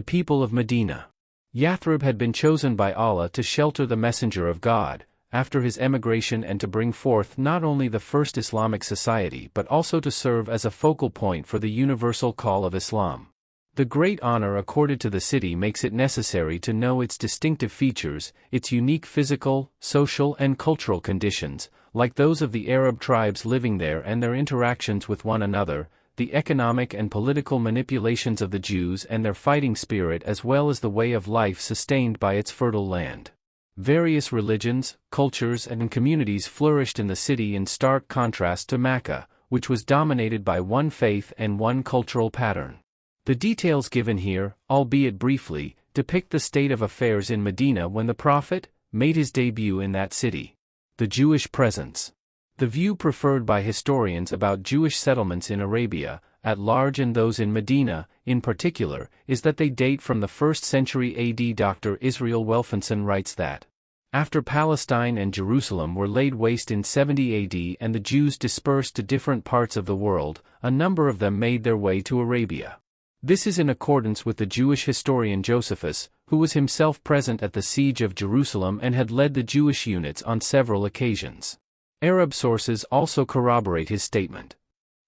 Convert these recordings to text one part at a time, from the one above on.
The people of Medina. Yathrib had been chosen by Allah to shelter the Messenger of God, after his emigration, and to bring forth not only the first Islamic society but also to serve as a focal point for the universal call of Islam. The great honor accorded to the city makes it necessary to know its distinctive features, its unique physical, social and cultural conditions, like those of the Arab tribes living there and their interactions with one another, the economic and political manipulations of the Jews and their fighting spirit, as well as the way of life sustained by its fertile land. Various religions, cultures and communities flourished in the city in stark contrast to Mecca, which was dominated by one faith and one cultural pattern. The details given here, albeit briefly, depict the state of affairs in Medina when the Prophet made his debut in that city. The Jewish presence. The view preferred by historians about Jewish settlements in Arabia, at large, and those in Medina, in particular, is that they date from the 1st century AD. Dr. Israel Welfenson writes that, after Palestine and Jerusalem were laid waste in 70 AD and the Jews dispersed to different parts of the world, a number of them made their way to Arabia. This is in accordance with the Jewish historian Josephus, who was himself present at the siege of Jerusalem and had led the Jewish units on several occasions. Arab sources also corroborate his statement.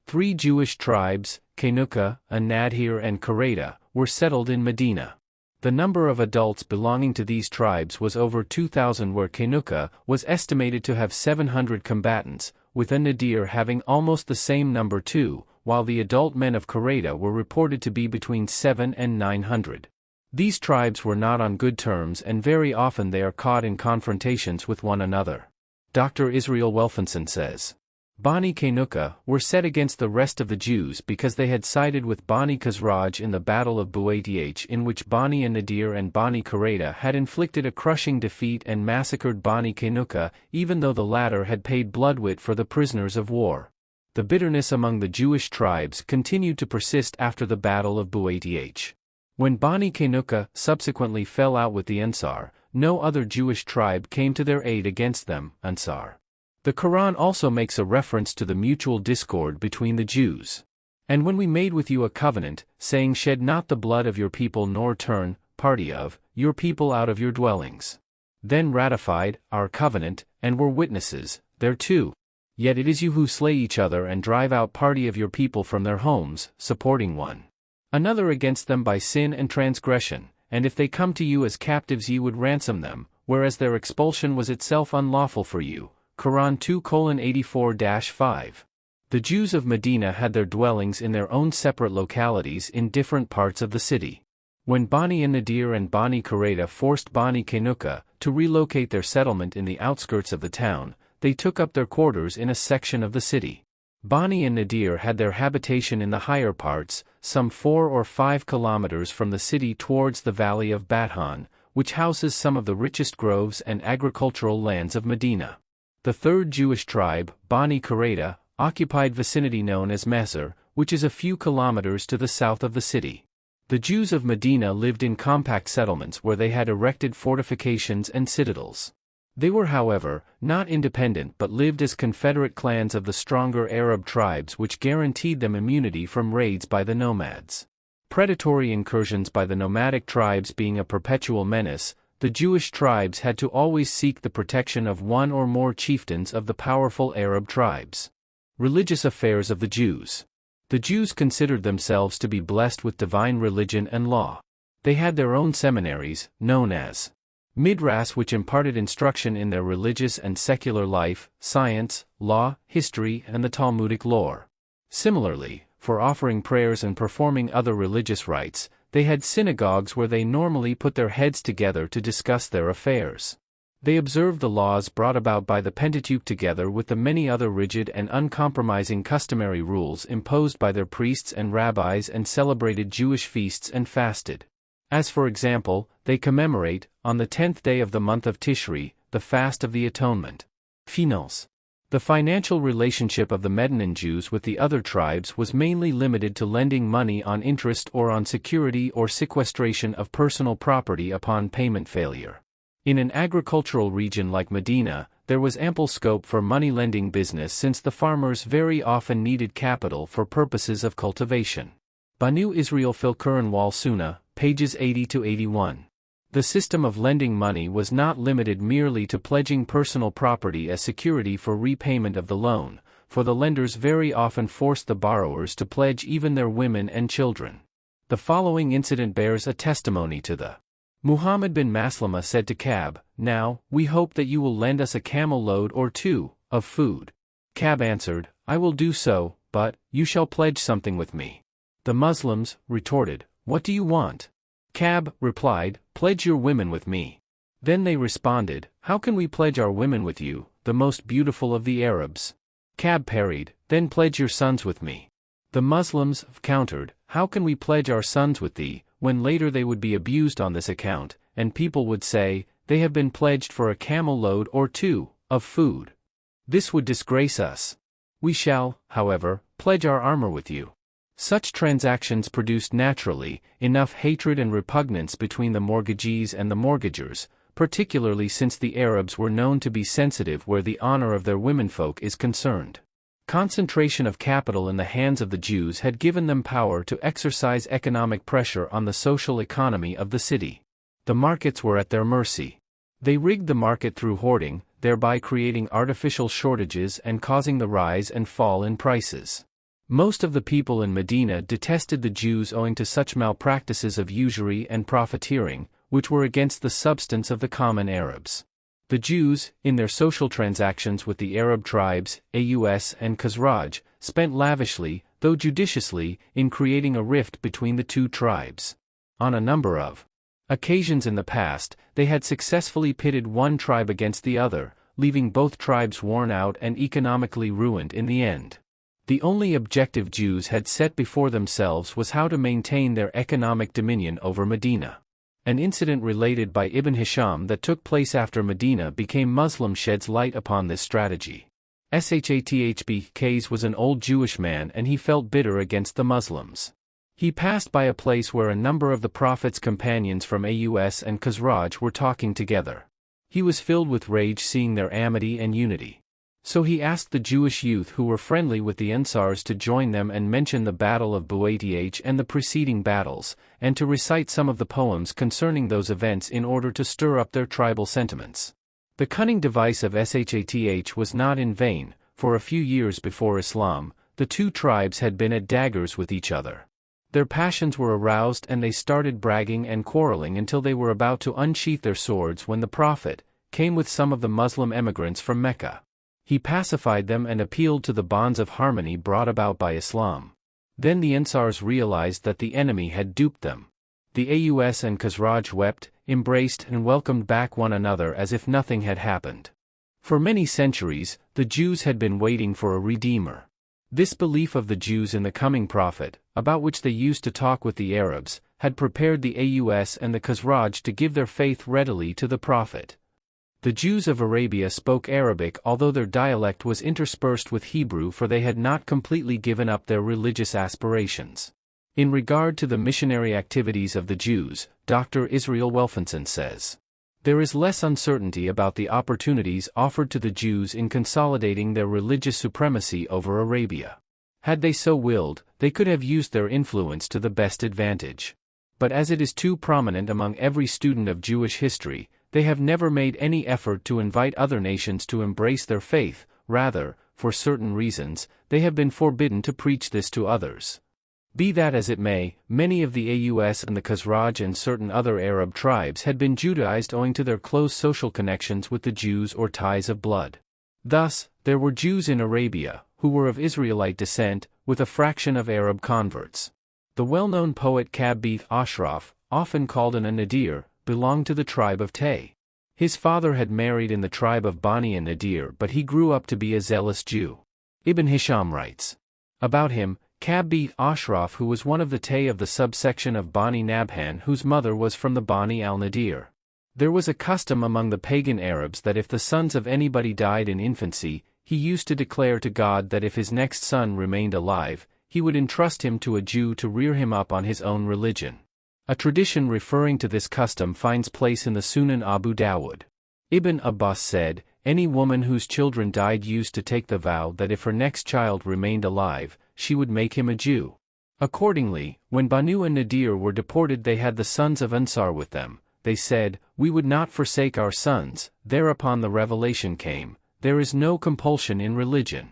3 Jewish tribes, Qainuqa, An-Nadhir and Qurayda, were settled in Medina. The number of adults belonging to these tribes was over 2,000, where Qainuqa was estimated to have 700 combatants, with An-Nadir having almost the same number too, while the adult men of Qurayda were reported to be between 700 and 900. These tribes were not on good terms, and very often they are caught in confrontations with one another. Dr. Israel Welfenson says, Bani Qainuqa were set against the rest of the Jews because they had sided with Bani Khazraj in the Battle of Bu'ayth, in which Bani An-Nadir and Bani Qurayda had inflicted a crushing defeat and massacred Bani Qainuqa, even though the latter had paid bloodwit for the prisoners of war. The bitterness among the Jewish tribes continued to persist after the Battle of Bu'ayth. When Bani Qainuqa subsequently fell out with the Ansar, no other Jewish tribe came to their aid against them, Ansar. The Quran also makes a reference to the mutual discord between the Jews. And when we made with you a covenant, saying, shed not the blood of your people nor turn party of your people out of your dwellings. Then ratified our covenant, and were witnesses thereto. Yet it is you who slay each other and drive out party of your people from their homes, supporting one another against them by sin and transgression, and if they come to you as captives ye would ransom them, whereas their expulsion was itself unlawful for you. Quran 2:84-5. The Jews of Medina had their dwellings in their own separate localities in different parts of the city. When Bani An-Nadir and Bani Qurayda forced Bani Qainuqa to relocate their settlement in the outskirts of the town, they took up their quarters in a section of the city. Bani An-Nadir had their habitation in the higher parts, some 4 or 5 kilometers from the city towards the valley of Bathan, which houses some of the richest groves and agricultural lands of Medina. The 3rd Jewish tribe, Bani Qurayda, occupied vicinity known as Mesr, which is a few kilometers to the south of the city. The Jews of Medina lived in compact settlements where they had erected fortifications and citadels. They were, however, not independent but lived as confederate clans of the stronger Arab tribes, which guaranteed them immunity from raids by the nomads. Predatory incursions by the nomadic tribes being a perpetual menace, the Jewish tribes had to always seek the protection of one or more chieftains of the powerful Arab tribes. Religious affairs of the Jews. The Jews considered themselves to be blessed with divine religion and law. They had their own seminaries, known as Midrash, which imparted instruction in their religious and secular life, science, law, history, and the Talmudic lore. Similarly, for offering prayers and performing other religious rites, they had synagogues where they normally put their heads together to discuss their affairs. They observed the laws brought about by the Pentateuch together with the many other rigid and uncompromising customary rules imposed by their priests and rabbis, and celebrated Jewish feasts and fasted. As for example, they commemorate, on the 10th day of the month of Tishri, the fast of the atonement. Finals. The financial relationship of the Medinan Jews with the other tribes was mainly limited to lending money on interest or on security or sequestration of personal property upon payment failure. In an agricultural region like Medina, there was ample scope for money-lending business since the farmers very often needed capital for purposes of cultivation. Banu Israel fil Quran wal Sunnah, pages 80–81. The system of lending money was not limited merely to pledging personal property as security for repayment of the loan, for the lenders very often forced the borrowers to pledge even their women and children. The following incident bears a testimony to the. Muhammad bin Maslama said to Ka'b, "Now, we hope that you will lend us a camel load or two of food." Ka'b answered, "I will do so, but you shall pledge something with me." The Muslims retorted, "What do you want?" Ka'b replied, "Pledge your women with me." Then they responded, "How can we pledge our women with you, the most beautiful of the Arabs?" Ka'b parried, "Then pledge your sons with me." The Muslims countered, "How can we pledge our sons with thee, when later they would be abused on this account, and people would say, they have been pledged for a camel load or two of food. This would disgrace us. We shall, however, pledge our armor with you." Such transactions produced naturally enough hatred and repugnance between the mortgagees and the mortgagers, particularly since the Arabs were known to be sensitive where the honor of their womenfolk is concerned. Concentration of capital in the hands of the Jews had given them power to exercise economic pressure on the social economy of the city. The markets were at their mercy. They rigged the market through hoarding, thereby creating artificial shortages and causing the rise and fall in prices. Most of the people in Medina detested the Jews owing to such malpractices of usury and profiteering, which were against the substance of the common Arabs. The Jews, in their social transactions with the Arab tribes, Aus and Khazraj, spent lavishly, though judiciously, in creating a rift between the two tribes. On a number of occasions in the past, they had successfully pitted one tribe against the other, leaving both tribes worn out and economically ruined in the end. The only objective Jews had set before themselves was how to maintain their economic dominion over Medina. An incident related by Ibn Hisham that took place after Medina became Muslim sheds light upon this strategy. Shatbk was an old Jewish man and he felt bitter against the Muslims. He passed by a place where a number of the Prophet's companions from Aus and Khazraj were talking together. He was filled with rage seeing their amity and unity. So he asked the Jewish youth who were friendly with the Ansars to join them and mention the Battle of Bu'ayth and the preceding battles, and to recite some of the poems concerning those events in order to stir up their tribal sentiments. The cunning device of Shatbk was not in vain, for a few years before Islam, the two tribes had been at daggers with each other. Their passions were aroused and they started bragging and quarreling until they were about to unsheath their swords when the Prophet came with some of the Muslim emigrants from Mecca. He pacified them and appealed to the bonds of harmony brought about by Islam. Then the Ansars realized that the enemy had duped them. The Aus and Khazraj wept, embraced and welcomed back one another as if nothing had happened. For many centuries, the Jews had been waiting for a redeemer. This belief of the Jews in the coming prophet, about which they used to talk with the Arabs, had prepared the Aus and the Khazraj to give their faith readily to the prophet. The Jews of Arabia spoke Arabic although their dialect was interspersed with Hebrew, for they had not completely given up their religious aspirations. In regard to the missionary activities of the Jews, Dr. Israel Welfinson says, "There is less uncertainty about the opportunities offered to the Jews in consolidating their religious supremacy over Arabia. Had they so willed, they could have used their influence to the best advantage. But as it is too prominent among every student of Jewish history, they have never made any effort to invite other nations to embrace their faith. Rather, for certain reasons, they have been forbidden to preach this to others." Be that as it may, many of the Aus and the Khazraj and certain other Arab tribes had been Judaized owing to their close social connections with the Jews or ties of blood. Thus, there were Jews in Arabia, who were of Israelite descent, with a fraction of Arab converts. The well-known poet Ka'b bin Ashraf, often called an Nadir, belonged to the tribe of Tay. His father had married in the tribe of Bani and Nadir, but he grew up to be a zealous Jew. Ibn Hisham writes about him, Ka'b bin Ashraf, who was one of the Tay of the subsection of Bani Nabhan, whose mother was from the Bani al-Nadir. There was a custom among the pagan Arabs that if the sons of anybody died in infancy, he used to declare to God that if his next son remained alive, he would entrust him to a Jew to rear him up on his own religion. A tradition referring to this custom finds place in the Sunan Abu Dawud. Ibn Abbas said, "Any woman whose children died used to take the vow that if her next child remained alive, she would make him a Jew." Accordingly, when Banu and Nadir were deported they had the sons of Ansar with them. They said, "We would not forsake our sons." Thereupon the revelation came, "There is no compulsion in religion.